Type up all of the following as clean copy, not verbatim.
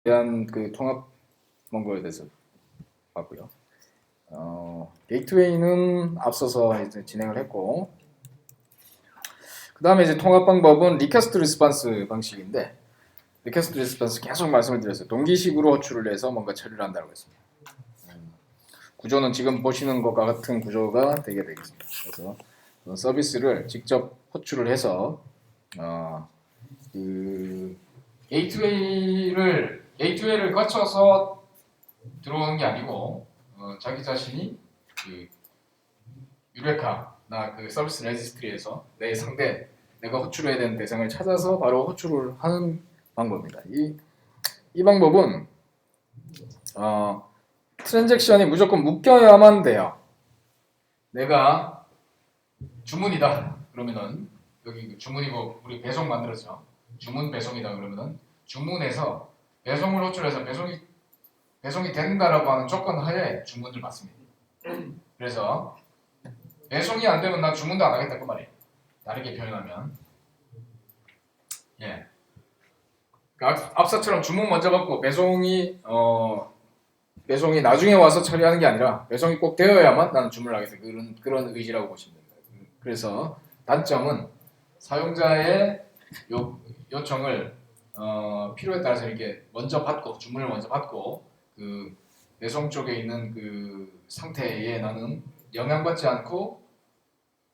대한 그 통합 원고에 대해서 봤고요. 게이트웨이는 앞서서 이제 진행을 했고, 그 다음에 이제 통합 방법은 리퀘스트 리스폰스 방식인데, 리퀘스트 리스폰스 계속 말씀을 드렸어요. 동기식으로 호출을 해서 뭔가 처리를 한다고 했습니다. 구조는 지금 보시는 것과 같은 구조가 되게 되겠습니다. 그래서 서비스를 직접 호출을 해서 그 게이트웨이를 거쳐서 들어오는 게 아니고 자기 자신이 그 유레카나 그 서비스 레지스트리에서 내 상대, 내가 호출해야 되는 대상을 찾아서 바로 호출을 하는 방법입니다. 이 방법은 트랜잭션이 무조건 묶여야만 돼요. 내가 주문이다 그러면은 여기 주문이고 우리 배송 만들었죠. 주문 배송이다 그러면은 주문에서 배송을 호출해서 배송이 된다라고 하는 조건 하에 주문을 받습니다. 그래서 배송이 안 되면 나 주문도 안 하겠다 그 말이에요. 다르게 표현하면 앞서처럼 주문 먼저 받고 배송이 나중에 와서 처리하는 게 아니라 배송이 꼭 되어야만 나는 주문을 하겠다 그런 의지라고 보시면 됩니다. 그래서 단점은 사용자의 요청을 필요에 따라서 이렇게 먼저 받고 주문을 먼저 받고 그 배송 쪽에 있는 그 상태에 나는 영향받지 않고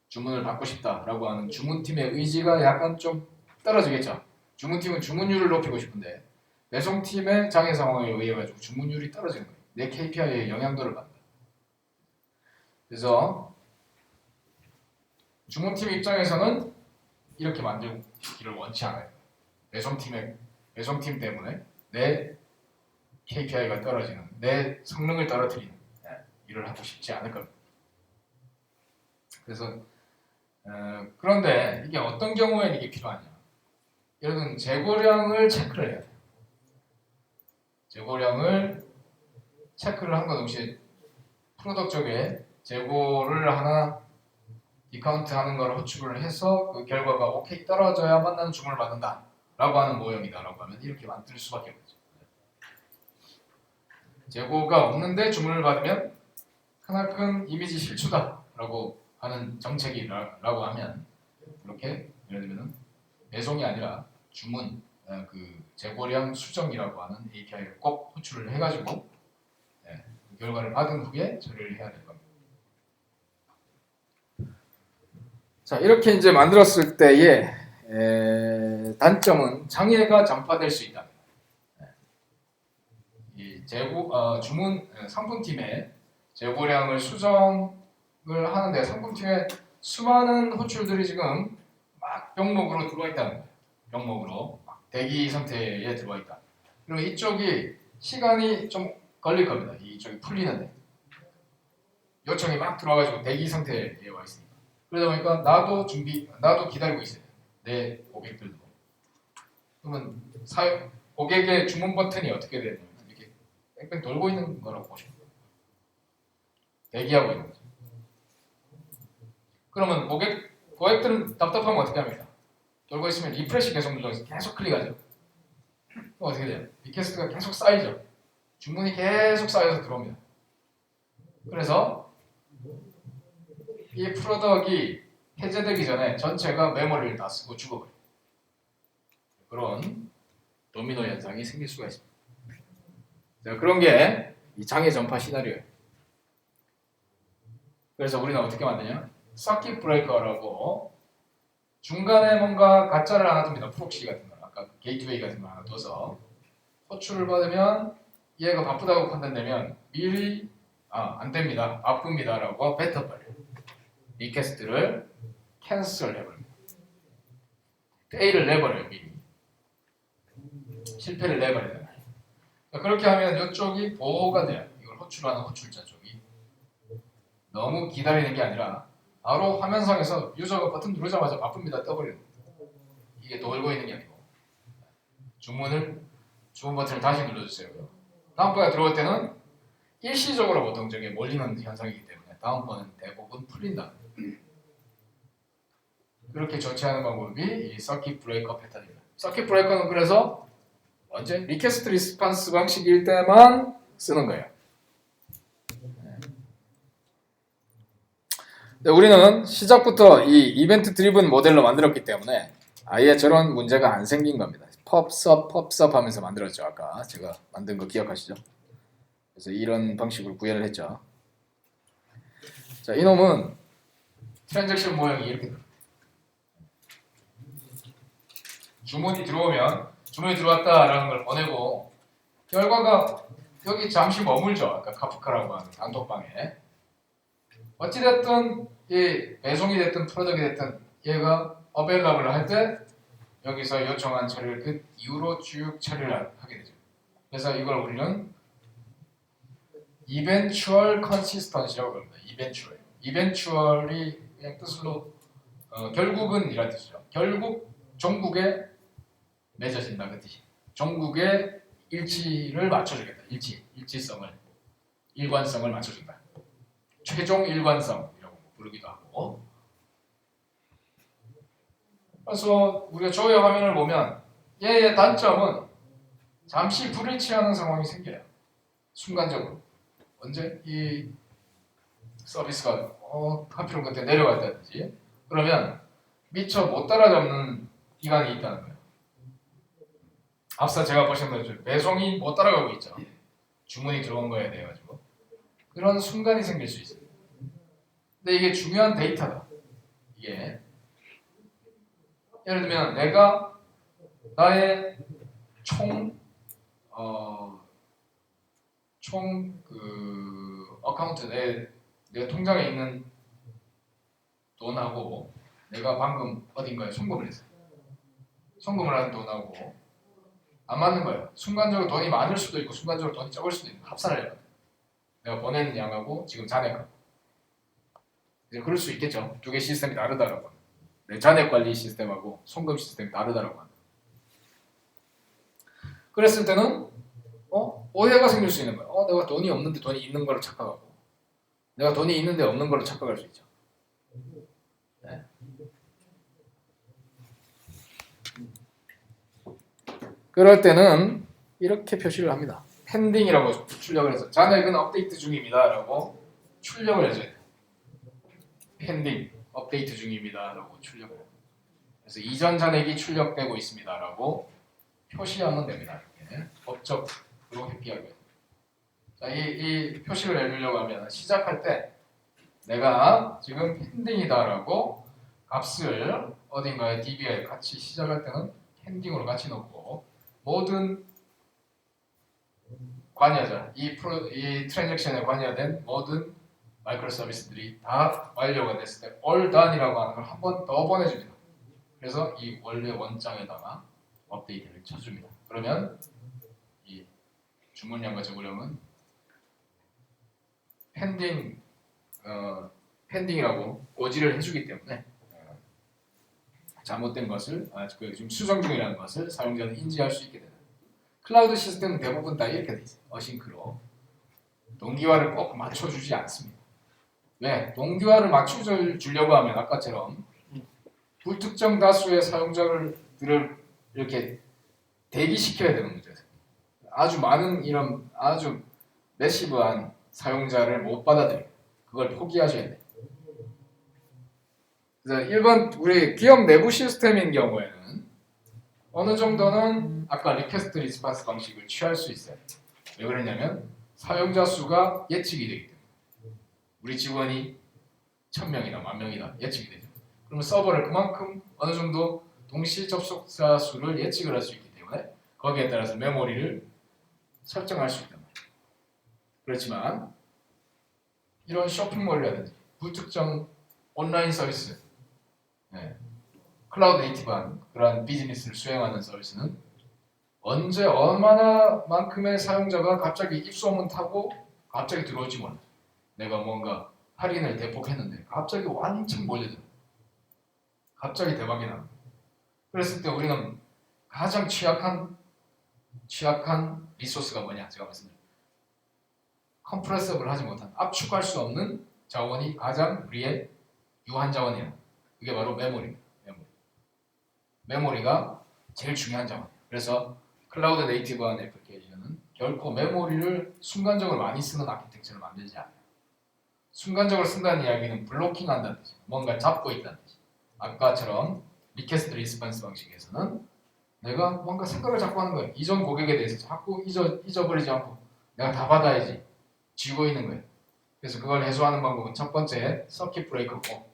주문을 받고 싶다라고 하는 주문팀의 의지가 약간 좀 떨어지겠죠. 주문팀은 주문율을 높이고 싶은데 배송팀의 장애 상황에 의해 가지고 주문율이 떨어지는 거예요. 내 KPI에 영향도를 받는다. 그래서 주문팀 입장에서는 이렇게 만들기를 원치 않아요. 배송팀 때문에 내 KPI가 떨어지는, 내 성능을 떨어뜨리는 일을 하고 싶지 않을 겁니다. 그래서 그런데 이게 어떤 경우에 이게 필요하냐? 여러분 재고량을 체크를 해야 돼요. 재고량을 체크를 한과 동시에 프로덕트 쪽에 재고를 하나 디카운트 하는 걸 호출을 해서 그 결과가 오케이 떨어져야만 나는 주문을 받는다 라고 하는 모형이다 라고 하면 이렇게 만들 수밖에 없죠. 재고가 없는데 주문을 받으면 크나큰 이미지 실추다 라고 하는 정책이라고 하면 이렇게 예를 들면 배송이 아니라 주문 그 재고량 수정이라고 하는 API를 꼭 호출을 해가지고 그 결과를 받은 후에 처리를 해야 될 겁니다. 자, 이렇게 이제 만들었을 때의 단점은 장애가 전파될 수 있다. 이 주문 상품팀의 재고량을 수정을 하는데 상품팀에 수많은 호출들이 지금 막 병목으로 들어와 있다는 거예요. 병목으로 막 대기 상태에 들어와 있다. 그리고 이쪽이 시간이 좀 걸릴 겁니다. 이쪽이 풀리는데 요청이 막 들어와가지고 대기 상태에 와 있습니다. 그러다 보니까 나도 기다리고 있어요. 내 고객들도. 그러면 고객의 주문 버튼이 어떻게 되냐면 이렇게 뺑뺑 돌고 있는 거라고 보시면 돼요. 대기하고 있는 거죠. 그러면 고객들은 답답하면 어떻게 합니까? 돌고 있으면 리프레시 계속 눌러서 계속 클릭하죠. 그럼 어떻게 돼요? 리퀘스트가 계속 쌓이죠. 주문이 계속 쌓여서 들어옵니다. 그래서 이 프로덕이 해제되기 전에 전체가 메모리를 다 쓰고 죽어버려요. 그런 도미노 현상이 생길 수가 있습니다. 자, 그런 게 이 장애 전파 시나리오예요. 그래서 우리는 어떻게 만드냐? 서킷 브레이커라고 중간에 뭔가 가짜를 하나 둡니다. 프록시 같은 거, 아까 게이트웨이 같은 거 하나 둬서 호출을 받으면 얘가 바쁘다고 판단되면 미리 안 됩니다, 바쁩니다라고 뱉어버려요. 리퀘스트를 캔슬 해버립니다. 페이를 내버려요. 미리 실패를 내버려요. 그렇게 하면 이쪽이 보호가 돼요. 이걸 호출하는 호출자 쪽이 너무 기다리는 게 아니라 바로 화면상에서 유저가 버튼 누르자마자 바쁩니다 떠버리는 거예요. 이게 돌고 있는 게 아니고 주문 버튼을 다시 눌러주세요. 다음번에 들어올 때는 일시적으로 보통 저게 몰리는 현상이기 때문에 다음번은 대부분 풀린다. 그렇게 조치하는 방법이 이 서킷 브레이커 패턴입니다. 서킷 브레이커는 그래서 언제? 리퀘스트 리스폰스 방식일 때만 쓰는 거예요. 네, 우리는 시작부터 이 이벤트 드리븐 모델로 만들었기 때문에 아예 저런 문제가 안 생긴 겁니다. 펍섭 하면서 만들었죠. 아까 제가 만든 거 기억하시죠? 그래서 이런 방식으로 구현을 했죠. 자, 이놈은 트랜잭션 모양이 이렇게 됩니다. 주문이 들어왔다라는 걸 보내고 결과가 여기 잠시 머물죠. 아까 카프카라고 하는 단톡방에. 어찌됐든 이 배송이 됐든 프로덕이 됐든 얘가 어벨러블을 할 때 여기서 요청한 처리를 그 이후로 쭉 처리를 하게 되죠. 그래서 이걸 우리는 eventual consistency라고 합니다. eventual이 그냥 뜻으로 결국은 이란 뜻이죠. 결국 종국에 맺어진다 그 뜻이. 종국의 일치를 맞춰주겠다. 일치성을, 일관성을 맞춰준다. 최종 일관성이라고 부르기도 하고. 그래서 우리가 조회 화면을 보면 얘의 단점은 잠시 불일치하는 상황이 생겨요. 순간적으로. 언제 이 서비스가 하필 그때 내려갔다든지 그러면 미처 못 따라잡는 기간이 있다는 거예요. 앞서 제가 보신 것처럼 배송이 못 따라가고 있죠. 주문이 들어온 거에 대해 가지고 그런 순간이 생길 수 있어요. 근데 이게 중요한 데이터다. 이게 예를 들면 내가 나의 총 어카운트 내 통장에 있는 돈하고 내가 방금 어딘가에 송금을 했어요. 송금을 한 돈하고 안 맞는 거예요. 순간적으로 돈이 많을 수도 있고 순간적으로 돈이 적을 수도 있고 합산을 해요. 내가 보낸 양하고 지금 잔액하고 이제 그럴 수 있겠죠. 두 개 시스템이 다르다라고. 내 잔액 관리 시스템하고 송금 시스템이 다르다라고 합니다. 그랬을 때는 오해가 생길 수 있는 거예요. 내가 돈이 없는데 돈이 있는 걸로 착각하고 내가 돈이 있는데 없는 걸로 착각할 수 있죠. 네. 그럴 때는 이렇게 표시를 합니다. 펜딩이라고 출력을 해서 잔액은 업데이트 중입니다 라고 출력을 해줘야 돼요. 펜딩, 업데이트 중입니다 라고 출력을 해요. 그래서 이전 잔액이 출력되고 있습니다 라고 표시하면 됩니다. 이렇게 법적으로 회피하고요. 자, 이 표시를 해주려고 하면 시작할 때 내가 지금 펜딩이다라고 값을 어딘가에 DB에 같이 시작할 때는 펜딩으로 같이 넣고 모든 관여자, 이 트랜잭션에 관여된 모든 마이크로 서비스들이 다 완료가 됐을 때 all done이라고 하는 걸 한 번 더 보내줍니다. 그래서 이 원래 원장에다가 업데이트를 쳐줍니다. 그러면 이 주문량과 저물량은 펜딩이라고 고지를 해주기 때문에 잘못된 것을 지금 수정 중이라는 것을 사용자는 인지할 수 있게 됩니다. 클라우드 시스템은 대부분 다 이렇게 돼 있어요. 어싱크로 동기화를 꼭 맞춰주지 않습니다. 왜? 동기화를 맞춰주려고 하면 아까처럼 불특정 다수의 사용자들을 이렇게 대기시켜야 되는 문제죠. 아주 많은 이런 아주 매시브한 사용자를 못 받아들여요. 그걸 포기하셔야 돼요. 그래서 일반 우리 기업 내부 시스템인 경우에는 어느 정도는 아까 리퀘스트 리스폰스 방식을 취할 수 있어요. 왜 그러냐면 사용자 수가 예측이 되기 때문에 우리 직원이 1000명이다, 10,000명이다 예측이 되죠. 그러면 서버를 그만큼 어느 정도 동시 접속자 수를 예측을 할 수 있기 때문에 거기에 따라서 메모리를 설정할 수 있단 말이에요. 그렇지만 이런 쇼핑몰이라든지 불특정 온라인 서비스, 클라우드 네이티브한 그런 비즈니스를 수행하는 서비스는 언제 얼마나만큼의 사용자가 갑자기 입소문 타고 갑자기 들어올지 몰라요. 내가 뭔가 할인을 대폭 했는데 갑자기 완전 몰려들어요. 갑자기 대박이 나. 그랬을 때 우리는 가장 취약한 리소스가 뭐냐? 제가 말씀드렸죠. 컴프레서블 하지 못한 압축할 수 없는 자원이 가장 우리의 유한 자원이에요. 그게 바로 메모리입니다. 메모리가 제일 중요한 자원이에요. 그래서 클라우드 네이티브한 애플리케이션은 결코 메모리를 순간적으로 많이 쓰는 아키텍처를 만들지 않아요. 순간적으로 쓴다는 이야기는 블로킹 한다는 뜻이에요. 뭔가 잡고 있다는 뜻이에요. 아까처럼 리퀘스트 리스폰스 방식에서는 내가 뭔가 생각을 자꾸 하는 거예요. 이전 고객에 대해서 자꾸 잊어버리지 않고 내가 다 받아야지 쥐고 있는 거예요. 그래서 그걸 해소하는 방법은 첫 번째 서킷 브레이커고,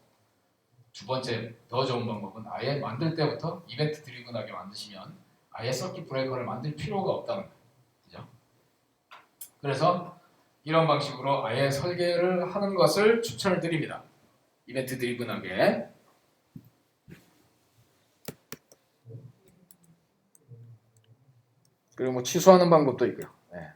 두 번째 더 좋은 방법은 아예 만들 때부터 이벤트 드리븐하게 만드시면 아예 서킷 브레이커를 만들 필요가 없다는 거예요. 그죠? 그래서 이런 방식으로 아예 설계를 하는 것을 추천을 드립니다. 이벤트 드리븐하게. 그리고 뭐 취소하는 방법도 있고요. 네.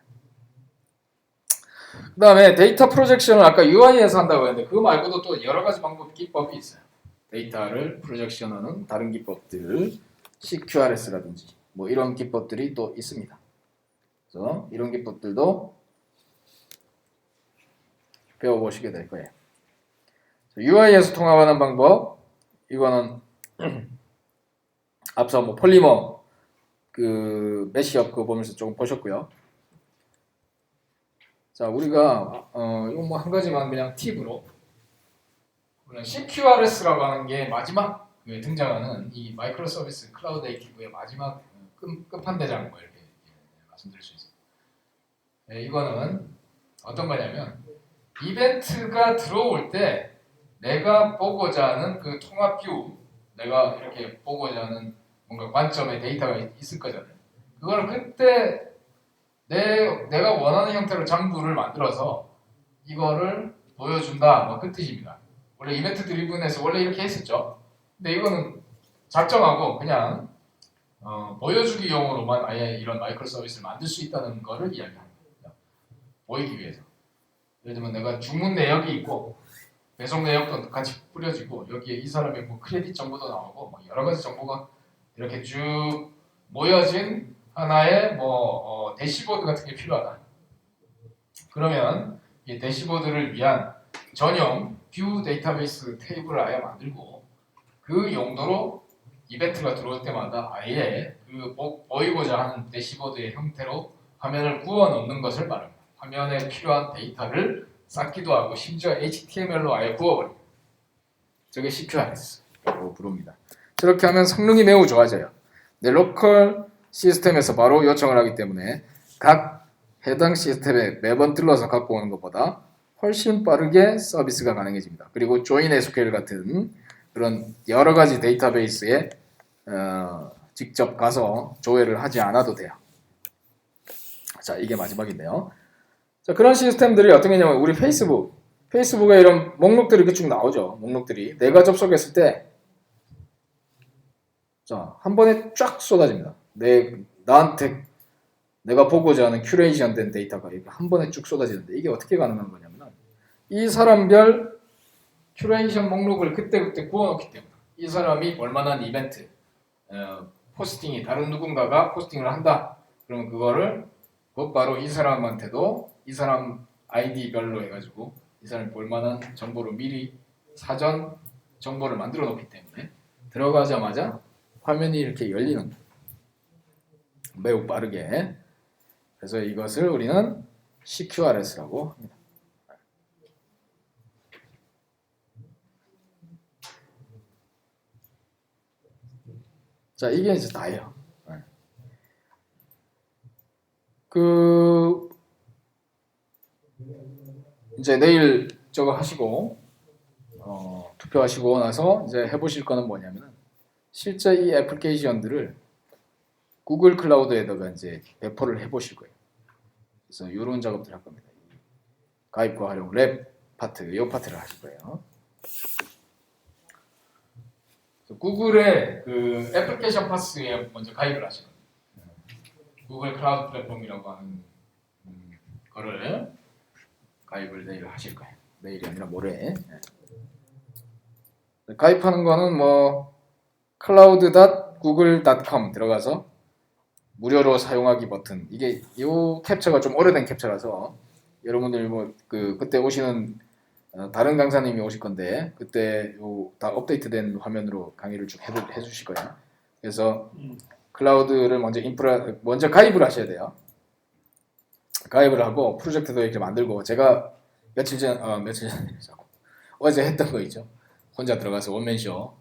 그 다음에 데이터 프로젝션을 아까 UI에서 한다고 했는데 그거 말고도 또 여러 가지 방법, 기법이 있어요. 데이터를 프로젝션하는 다른 기법들, CQRS라든지 뭐 이런 기법들이 또 있습니다. 그래서 이런 기법들도 배워보시게 될 거예요. UI에서 통합하는 방법, 이거는 앞서 뭐 폴리머 그 메시업 그거 보면서 조금 보셨고요. 자, 우리가 이거 뭐 한 가지만 그냥 팁으로, CQRS라고 하는 게 마지막 등장하는 이 마이크로 서비스 클라우드 네이티브의 마지막 끝판대장인 거 이렇게 말씀드릴 수 있습니다. 네, 이거는 어떤 거냐면 이벤트가 들어올 때 내가 보고자 하는 그 통합 뷰, 내가 이렇게 보고자 하는 뭔가 관점의 데이터가 있을 거잖아요. 그거를 그때 내가 원하는 형태로 장부를 만들어서 이거를 보여준다, 뭐 그 뜻입니다. 원래 이벤트 드리븐에서 원래 이렇게 했었죠. 근데 이거는 작정하고 그냥 보여주기용으로만 아예 이런 마이크로 서비스를 만들 수 있다는 거를 이야기합니다. 보이기 위해서. 예를 들면 내가 주문 내역이 있고 배송 내역도 같이 뿌려지고 여기에 이 사람의 뭐 크레딧 정보도 나오고 뭐 여러 가지 정보가 이렇게 쭉 모여진 하나의 뭐 대시보드 같은 게 필요하다. 그러면 이 대시보드를 위한 전용 뷰 데이터베이스 테이블을 아예 만들고 그 용도로 이벤트가 들어올 때마다 아예 그 보이고자 하는 대시보드의 형태로 화면을 구워 놓는 것을 말합니다. 화면에 필요한 데이터를 쌓기도 하고 심지어 HTML로 아예 구워버립니다. 저게 CQRS라고 부릅니다. 저렇게 하면 성능이 매우 좋아져요. 내 로컬 시스템에서 바로 요청을 하기 때문에 각 해당 시스템에 매번 들러서 갖고 오는 것보다 훨씬 빠르게 서비스가 가능해집니다. 그리고 조인 SQL 같은 그런 여러 가지 데이터베이스에 직접 가서 조회를 하지 않아도 돼요. 자, 이게 마지막인데요. 자, 그런 시스템들이 어떤 게냐면 우리 페이스북에 이런 목록들이 이렇게 쭉 나오죠. 목록들이 내가 접속했을 때 자, 한 번에 쫙 쏟아집니다. 나한테 내가 보고자 하는 큐레이션 된 데이터가 이렇게 한 번에 쭉 쏟아지는데 이게 어떻게 가능한 거냐면 이 사람별 큐레이션 목록을 그때그때 구워놓기 때문에 이 사람이 볼만한 이벤트 포스팅이 다른 누군가가 포스팅을 한다. 그러면 그거를 곧바로 이 사람한테도 이 사람 아이디별로 해가지고 이 사람이 볼만한 정보로 미리 사전 정보를 만들어 놓기 때문에 들어가자마자 화면이 이렇게 열리는 거예요. 매우 빠르게. 그래서 이것을 우리는 CQRS라고 합니다. 자, 이게 이제 다예요. 이제 내일 저거 하시고 투표하시고 나서 이제 해보실 거는 뭐냐면은 실제 이 애플리케이션들을 구글 클라우드에다가 이제 배포를 해보실 거예요. 그래서 이런 작업들 할 겁니다. 가입과 활용 랩 파트, 이 파트를 하실 거예요. 구글의 그 애플리케이션 파스에 먼저 가입을 하시거든요. 구글 클라우드 플랫폼이라고 하는 거를 가입을 내일 하실 거예요. 내일이 아니라 모레. 가입하는 거는 뭐 cloud.google.com 들어가서 무료로 사용하기 버튼. 이게 이 캡처가 좀 오래된 캡처라서 여러분들 뭐 그때 오시는 다른 강사님이 오실 건데 그때 다 업데이트된 화면으로 강의를 쭉 해주실 거예요. 그래서 클라우드를 먼저 가입을 하셔야 돼요. 가입을 하고 프로젝트도 이렇게 만들고 제가 며칠 전 어제 했던 거 있죠. 혼자 들어가서 원맨쇼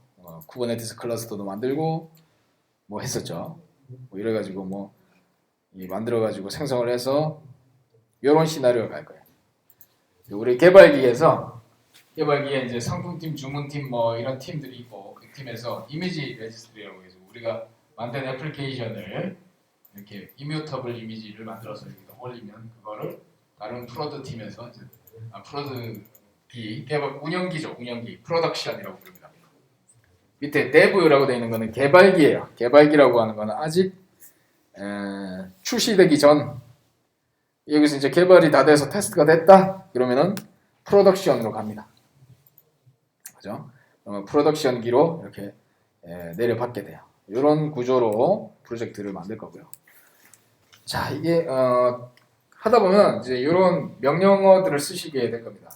쿠버네티스 클러스터도 만들고 뭐 했었죠. 뭐 이래가지고 뭐 만들어가지고 생성을 해서 이런 시나리오를 갈 거예요. 우리 개발기에 이제 상품팀, 주문팀 뭐 이런 팀들이 있고 그 팀에서 이미지 레지스트리라고 해서 우리가 만든 애플리케이션을 이렇게 이뮤터블 이미지를 만들어서 여기다 올리면 그거를 다른 프로드 팀에서 이제 프로드기 개발 운영기죠. 운영기 프로덕션이라고 부릅니다. 밑에 데브라고 되어 있는 거는 개발기예요. 개발기라고 하는 거는 아직 출시되기 전 여기서 이제 개발이 다 돼서 테스트가 됐다 그러면은 프로덕션으로 갑니다. 그죠? 프로덕션기로 이렇게 내려받게 돼요. 이런 구조로 프로젝트를 만들 거고요. 자, 이게 하다 보면 이제 이런 명령어들을 쓰시게 될 겁니다.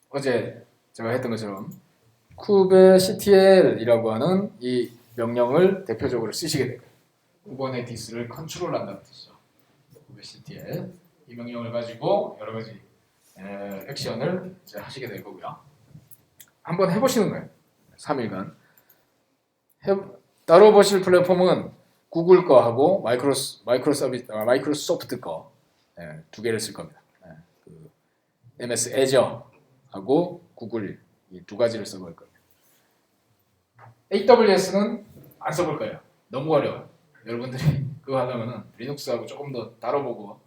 어제 제가 했던 것처럼 kubectl이라고 하는 이 명령을 대표적으로 쓰시게 될 거예요. 쿠버네티스를 컨트롤한다는 뜻이죠. kubectl 이 명령을 가지고 여러 가지 액션을 이제 하시게 될 거고요. 한번 해보시는 거예요. 3일간. 따로 보실 플랫폼은 구글 거하고 마이크로소프트 거 두 개를 쓸 겁니다. 그 MS Azure하고 구글 이 두 가지를 써볼 거예요. AWS는 안 써볼 거예요. 너무 어려워요. 여러분들이 그거 하려면은 리눅스하고 조금 더 다뤄보고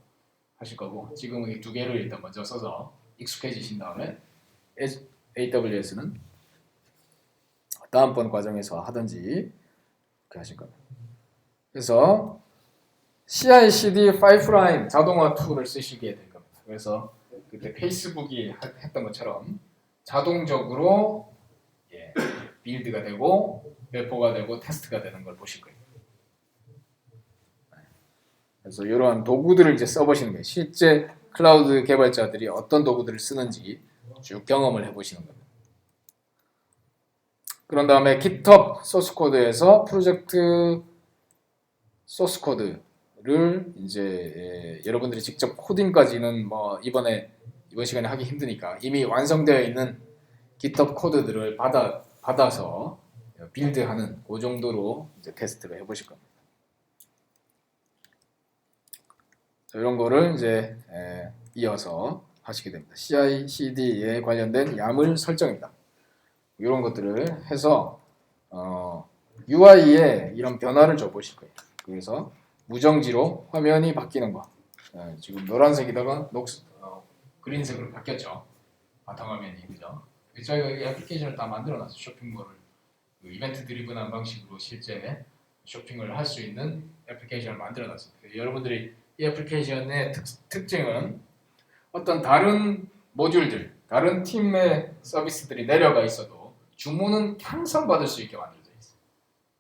하실 거고 지금은 이 두 개를 일단 먼저 써서 익숙해지신 다음에 AWS는 다음번 과정에서 하든지 그렇게 하실 겁니다. 그래서 CI/CD 파이프라인 자동화 툴을 쓰시게 될 겁니다. 그래서 그때 페이스북이 했던 것처럼 자동적으로 빌드가 되고 배포가 되고 테스트가 되는 걸 보실 거예요. 그래서 이러한 도구들을 이제 써보시는 거예요. 실제 클라우드 개발자들이 어떤 도구들을 쓰는지 쭉 경험을 해보시는 겁니다. 그런 다음에 GitHub 소스 코드에서 프로젝트 소스 코드를 이제 여러분들이 직접 코딩까지는 뭐 이번 시간에 하기 힘드니까 이미 완성되어 있는 GitHub 코드들을 받아서 빌드하는 그 정도로 이제 테스트를 해보실 겁니다. 이런 거를 이제 이어서 하시게 됩니다. CI/CD에 관련된 야물 설정입니다. 이런 것들을 해서 UI에 이런 변화를 줘 보실 거예요. 그래서 무정지로 화면이 바뀌는 거. 지금 노란색이다가 그린색으로 바뀌었죠. 바탕화면이 그죠? 저희가 이 애플리케이션을 다 만들어놨어요. 쇼핑몰을 그 이벤트 드리븐한 방식으로 실제 쇼핑을 할 수 있는 애플리케이션을 만들어놨어요. 여러분들이 이 애플리케이션의 특징은 어떤 다른 모듈들, 다른 팀의 서비스들이 내려가 있어도 주문은 항상 받을 수 있게 만들어져 있어요.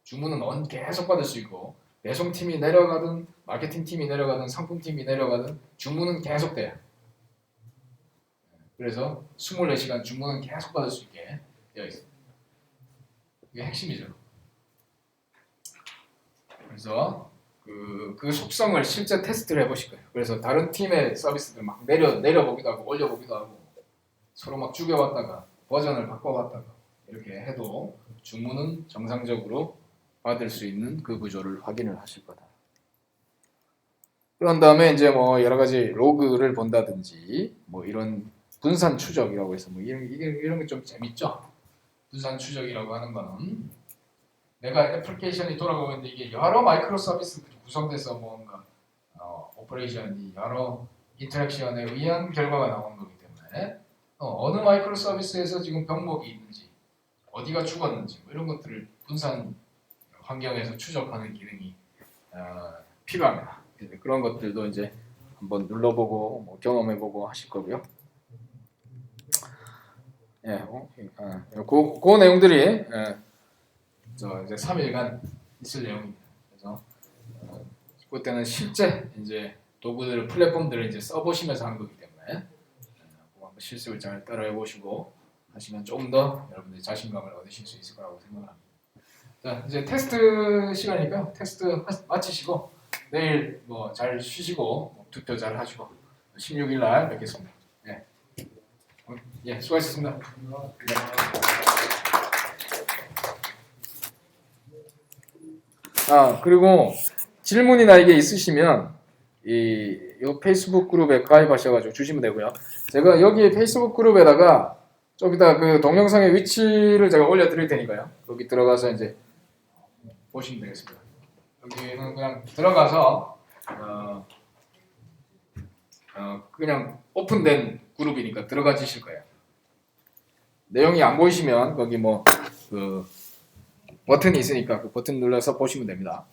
주문은 계속 받을 수 있고 배송팀이 내려가든 마케팅팀이 내려가든 상품팀이 내려가든 주문은 계속 돼요. 그래서 24시간 주문은 계속 받을 수 있게 되어 있습니다. 이게 핵심이죠. 그래서 그 속성을 실제 테스트를 해보실 거예요. 그래서 다른 팀의 서비스들 막 내려보기도 하고 올려보기도 하고 서로 막 죽여봤다가 버전을 바꿔봤다가 이렇게 해도 주문은 정상적으로 받을 수 있는 그 구조를 확인을 하실 거다. 그런 다음에 이제 뭐 여러 가지 로그를 본다든지 뭐 이런 분산 추적이라고 해서 뭐 이런 게 좀 재밌죠. 분산 추적이라고 하는 거는 내가 애플리케이션이 돌아가고 있는데 이게 여러 마이크로 서비스들이 구성돼서 뭔가 오퍼레이션이 여러 인터랙션에 의한 결과가 나오는 거기 때문에 어느 마이크로 서비스에서 지금 병목이 있는지 어디가 죽었는지 뭐 이런 것들을 분산 환경에서 추적하는 기능이 필요합니다. 그런 것들도 이제 한번 눌러보고 뭐 경험해보고 하실 거고요. 그 내용들이 이제 3일간 있을 내용입니다. 그래서 그때는 실제 이제 도구들, 플랫폼들을 이제 써보시면서 하는 거기 때문에 한번 실습을 잘 따라해 보시고 하시면 조금 더 여러분들이 자신감을 얻으실 수 있을 거라고 생각합니다. 자, 이제 테스트 시간이니까요. 테스트 마치시고 내일 뭐 잘 쉬시고 투표 잘 하시고 16일 날 뵙겠습니다. 예, 예, 수고하셨습니다. 네. 그리고 질문이나 이게 있으시면 이 페이스북 그룹에 가입하셔가지고 주시면 되고요. 제가 여기 페이스북 그룹에다가 저기다 그 동영상의 위치를 제가 올려드릴 테니까요. 거기 들어가서 이제 보시면 되겠습니다. 여기는 그냥 들어가서 그냥 오픈된 그룹이니까 들어가지실 거예요. 내용이 안 보이시면 거기 뭐 그 버튼이 있으니까 그 버튼 눌러서 보시면 됩니다.